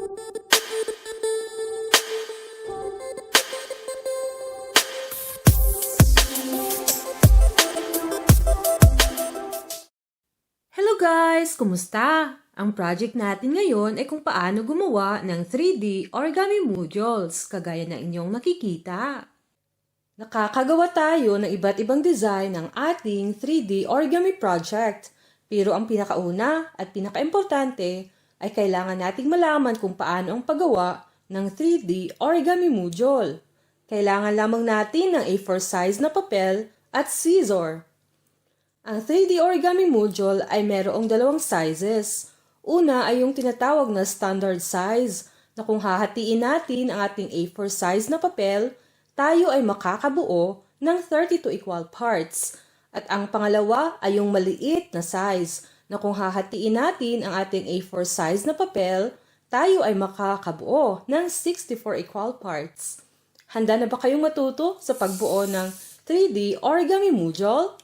Hello guys! Kumusta? Ang project natin ngayon ay kung paano gumawa ng 3D origami modules, kagaya ng inyong nakikita. Nakakagawa tayo ng iba't ibang design ng ating 3D origami project. Pero ang pinakauna at pinakaimportante ay kailangan nating malaman kung paano ang paggawa ng 3D origami module. Kailangan lamang natin ng A4 size na papel at scissor. Ang 3D origami module ay mayroong dalawang sizes. Una ay yung tinatawag na standard size na kung hahatiin natin ang ating A4 size na papel, tayo ay makakabuo ng 32 equal parts. At ang pangalawa ay yung maliit na size na kung hahatiin natin ang ating A4 size na papel, tayo ay makakabuo ng 64 equal parts. Handa na ba kayong matuto sa pagbuo ng 3D origami module?